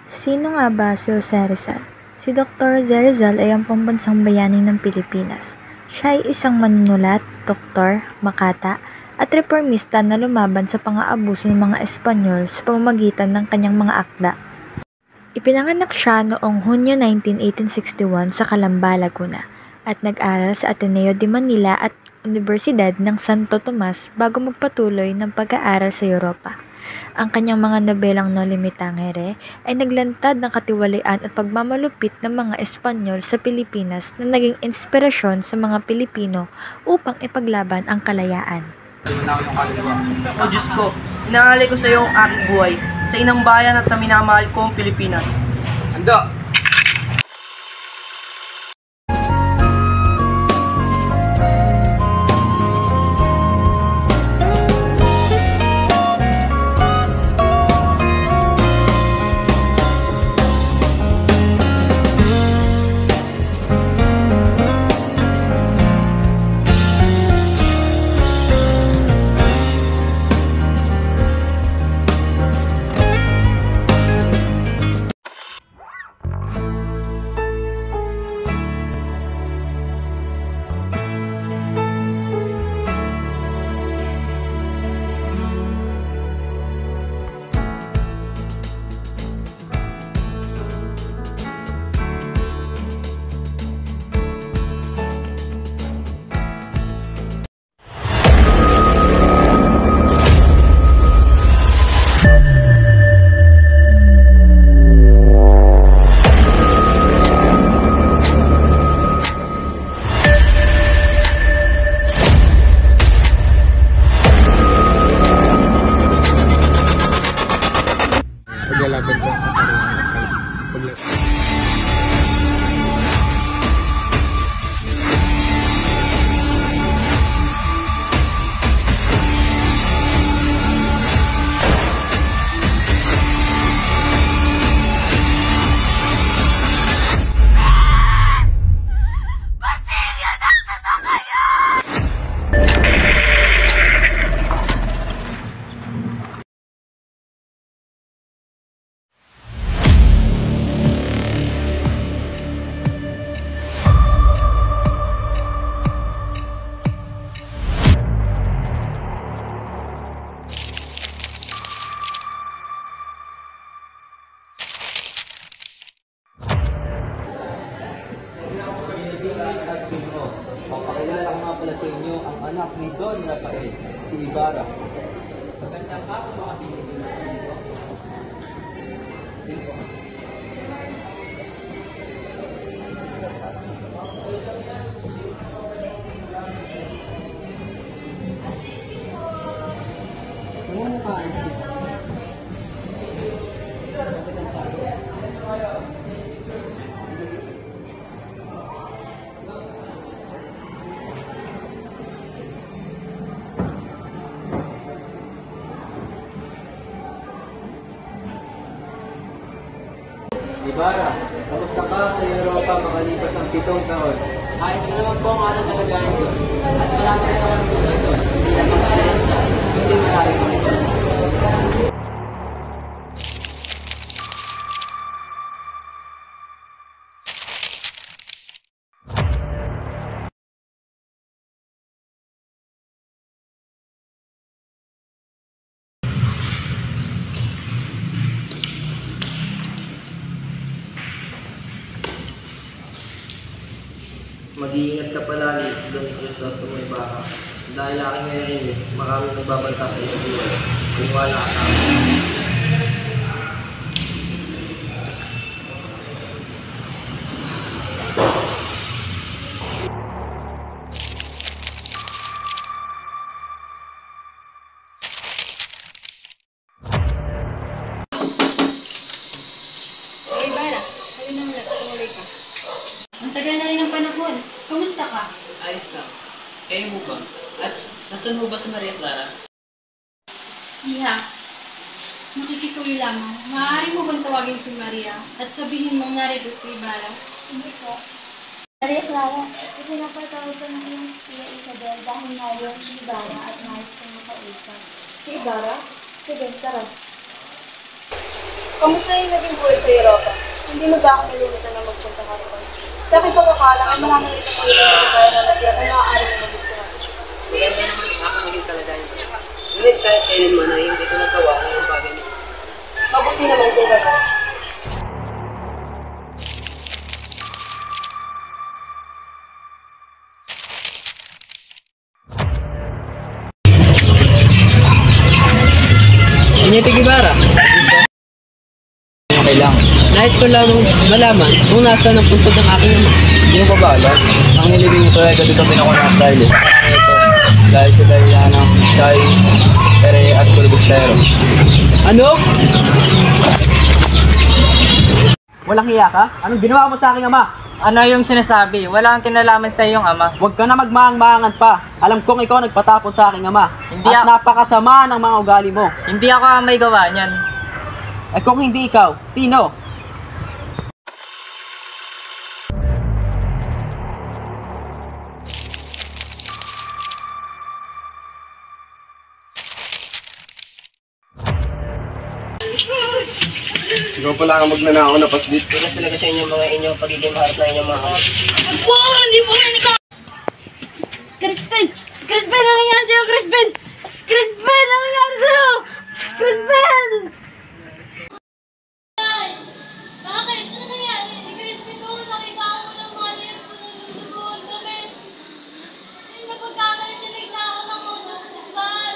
Sino nga ba si Jose Rizal? Si Dr. Jose Rizal ay ang pambansang bayani ng Pilipinas. Siya ay isang manunulat, doktor, makata, at reformista na lumaban sa pang-aabuso ng mga Espanyol sa pamamagitan ng kanyang mga akda. Ipinanganak siya noong Hunyo 19, 1861 sa Calamba, Laguna at nag-aral sa Ateneo de Manila at Universidad ng Santo Tomas bago magpatuloy ng pag-aaral sa Europa. Ang kanyang mga nobelang No Limit Tangere ay naglantad ng katiwalian at pagmamalupit ng mga Espanyol sa Pilipinas na naging inspirasyon sa mga Pilipino upang ipaglaban ang kalayaan. O Diyos ko, inaalay ko sa iyo ang aking buhay, sa inang bayan at sa minamahal kong Pilipinas. Handa! Paglalaban ka sa karungan. Papakilala ko nga pala sa inyo ang anak ni Don Rafael, si Ibarra. Magandang hapon mga Pilipino. Sumumukhaan siya. Ibarra, kamusta ka sa Europa makalipas ang 7 taon? Ayos na naman po ang araw na lagayan ko. At marami na naman po dito. Hindi lang magsayensya, hindi marami po ito. Mag-iingat ka palagi, Don Crisostomo Ibarra. Dahil aking ngayon, maraming nagbabanta sa iyong buhay. Maniwala ka sa akin. Ibarra, sabi naman na, tumuloy ka. Ang tagal na rin ang panahon. Kamusta ka? Ayos lang. Kayo mo ba? At nasan mo ba si Maria Clara? Iha, makikisuyo lamang. Maaari mo bang tawagin si Maria at sabihin mong narito si Ibarra? Sige po. Maria Clara, ipinapatawag ko ng iyong tia Isabel dahil ngayon si Ibarra at nais kong makausap. Si Ibarra? Sige, tara. Kamusta yung naging buhay sa Europa? Hindi mo ba ako nilimitan na magpunta ka rin? Sa aking pagkakala, ay marami rin sa pila ng kaya na natiyak kung maaari mo magustuhan. Maganda naman ang aking naging kalagayan. Ngunit kahit kailan man ay hindi ko nagawa ang iyong bagay niya. Mabuti naman kung gano'n. Inyete Guevara. Okay lang. Nais ko lamang malaman kung nasaan ang puntod ng aking ama. Hindi mo pa ba alam? Ang nilibing ito ay dito pinako ng Australia. Ito, dahil sa dahilan ng Chai, Pere at Culbustero. Ano? Walang hiya ka? Anong ginawa mo sa aking ama? Ano yung sinasabi? Wala kang kinalaman sa iyong ama. Huwag ka na magmaang-maangan pa. Alam kong ikaw nagpatapon sa aking ama. Hindi At napakasama ng mga ugali mo. Hindi ako ang may gawa niyan. Eh kung hindi ikaw, sino? Ikaw pala ang magnanakaw na paslit. Pinas talaga sa inyo mga inyong pagiging maharap na inyong mga Crispin! Crispin! Ano nangyari sa'yo, Crispin? Crispin! Ano nangyari sa'yo? Crispin! Bakit? Ano nangyari? Si Crispin noon, nakita ko ng mali po ng buwan kami. Hindi na pagkamali siya nagnakaw ng moto sa sukbal.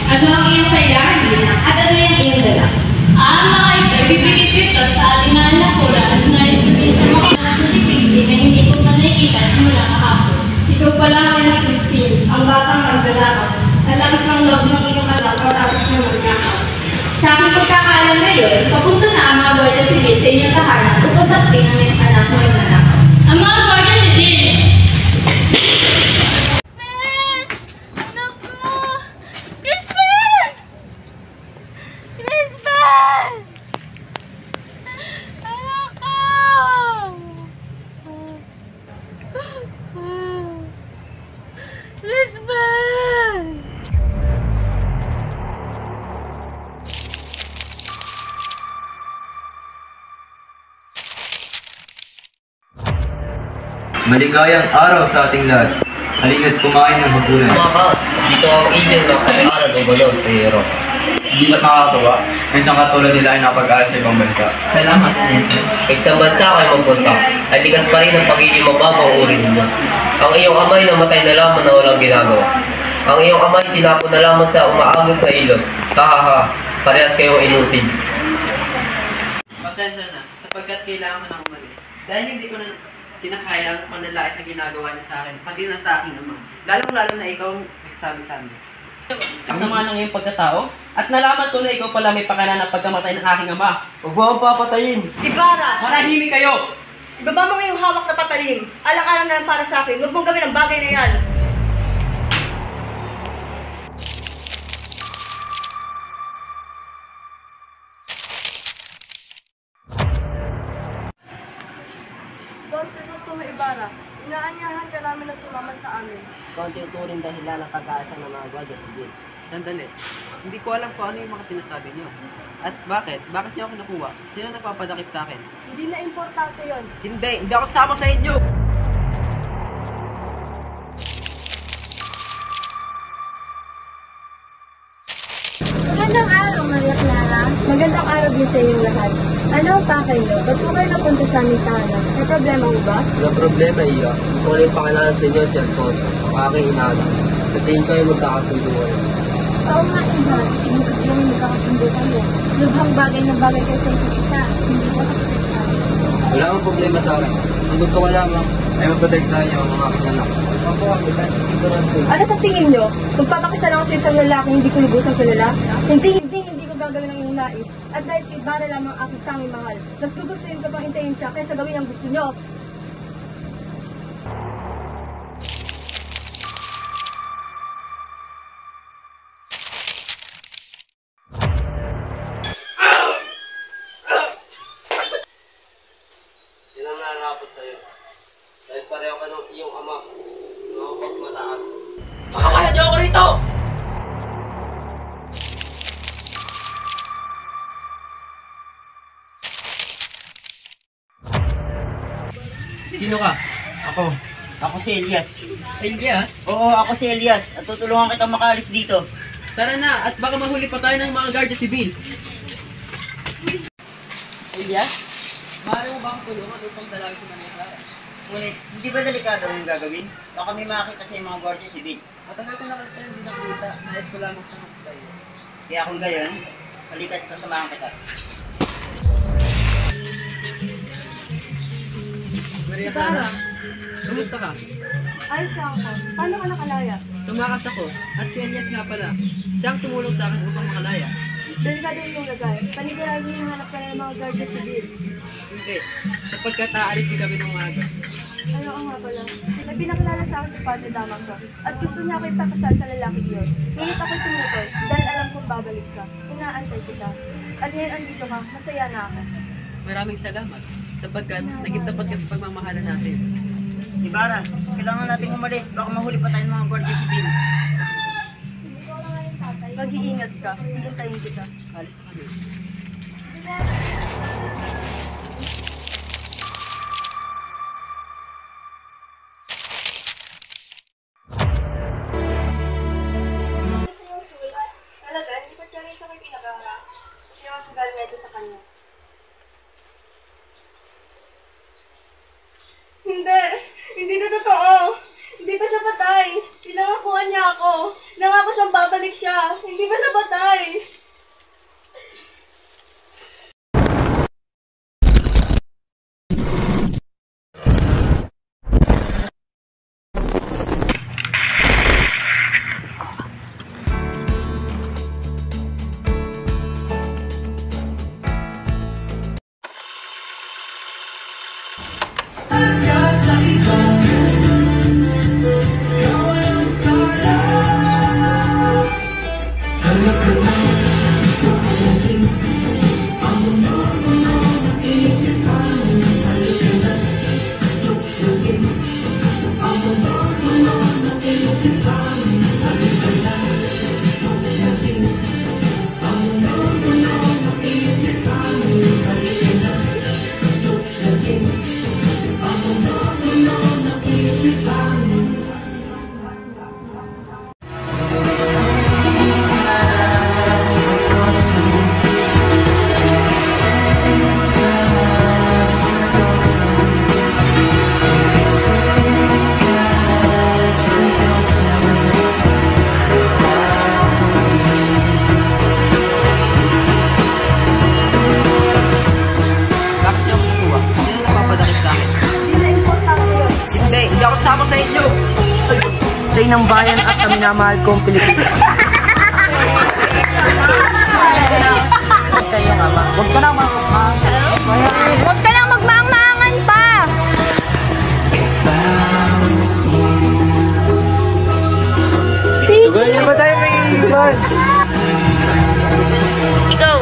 Ano ang iyong kailangan at ano yung iyong dala? Mga ito, ibibigay ko ito sa alingan na kuran na hindi siya makakalap na si Crispin na hindi ko pa nakikita simula kahapon. Ikaw pala ang iyong Crispin, ang batang nagdadakaw. Ang lakas ng loob ng iyong anak matapos na magnakaw. Sa aking pagkakaalam ngayon, papunta na ang mga Guardia Civil sa inyong tahanan upang takpin ang iyong anak mo yung nanakaw. Ang mga Guardia Civil! Anak ko! Crispin! Crispin! Anak ko! Crispin! Maligayang araw sa ating lahat. Halina't kumain ng hapunan. Dito ang inyong nakakaaral o balo sa hero. Hindi ba't nakakatawa? May isang katulad nila ay napag-aaral sa ibang bansa. Salamat. Kahit sa bansa kayo magpunta, ay likas pa rin ang pagiging mababang uri ninyo. Ang iyong amay namatay na lamang na walang ginagawa. Ang iyong amay tinapon na lamang sa umaagos na ilog. Hahaha, parehas kayong inutil. Pasensya na, sapagkat kailangan ko nang umalis. Dahil hindi ko na kinakaya ang panlalait na ginagawa niya sa akin, pati na sa aking ama. Lalong-lalo na ikaw ang nagsabi sa amin. Kasama ng iyong pagkatao, at nalaman ko na ikaw pala may pakana ng pagkamatay ng aking ama. Huwag mo akong papatayin. Ibarra! Manahimik kayo! Ibaba mo ngayong hawak na patalim. Alang-alang na yan para sa akin. Huwag mong gawin ang bagay na yan. Don Crisostomo Ibarra, inaanyahan ka namin na sumama sa amin. Konti turing dahilan ng pag-aasa ng mga Guardia Civil. Sandali, hindi ko alam kung ano yung mga sinasabi niyo. At bakit? Bakit niyo ako kinukuha? Sino nagpapadakip sa akin? Hindi na importante yon. Hindi ako sama sa inyo! Magandang araw, Maria Clara. Magandang araw din sa inyong lahat. Ano ang pakay niyo? Ba't po kayo napunta sa aming tahanan? May problema mo ba? Walang problema, Iya. Gusto ko lang pakilala sa inyo si Alfonso, ang aking inala. Sa tingin ko ay magkakasunduan. Oo nga, Iba. Inukas lang yung magkakasundo kayo. Lubhang bagay na bagay kayo sa isa't isa. Hindi ko nakakita. Wala akong problema sa akin. Ang gusto ko lamang ay maprotektahan niyo ang mga aking anak. Ako, sigurado. Ano sa tingin nyo? Kung papakisan ako sa isang lalaki, hindi ko lubusang kilala? Hindi ko gagawin ang iyong nais. At dahil si Ibarra lamang ang aking tanging mahal, mas gugustuhin ko pang hintayin siya kaysa gawin ang gusto nyo. sa'yo. Dahil pareho ka ng iyong ama, mga pagmataas. Makakala niyo ako rito! Sino ka? Ako si Elias. Elias? Oo, ako si Elias. At tutulungan kitang makaalis dito. Tara na, at baka mahuli pa tayo ng mga Guardia Civil. Elias? Maaari mo ba akong tulungan upang dalawin si Maria Clara? Ngunit, hindi ba delikado yung gagawin? Baka may makakita sa mga Guardia Civil. Matagal ko na kasi hindi nakita. Nais ko lamang sa mga tayo. Kaya kung gayon, halika't sasamahan kita. Maria Clara, kumusta ka? Ayos lang ako. Paano ka nakalaya? Tumakas ako, at si Elias nga pala. Siyang tumulong sa akin upang makalaya. Delikado yung lagay. Panigurado yung hanap ka na ng mga Guardia Civil. Hindi, sapagkat aalis kami ng umaga. Ano nga pala? May pinakilala sa akin si Padre Damaso at gusto niya ako ipakasal sa lalaki iyon. Ngunit ako'y tumutol dahil alam kong babalik ka. Inaantay kita. At ngayon andito ka, masaya na ako. Maraming salamat, sapagkat naging tapat ka sa pagmamahalan natin. Ibarra, kailangan natin umalis. Baka mahuli pa tayo ng mga Guardia Civil. Mag-iingat ka. Hintayin kita. Alis na kami. Talaga, hindi pa siya rin sa may pinagara. Siya ang sagal nito sa kanya. Hindi! Hindi na totoo! Hindi pa siya patay! Pinangakuan niya ako! Nangako siyang babalik siya! Hindi pa siya patay! Ng bayan at minamahal kong Pilipinas. Huwag ka nang magmangmangan pa! Tugal niyo ba tayo may iban? Ikaw,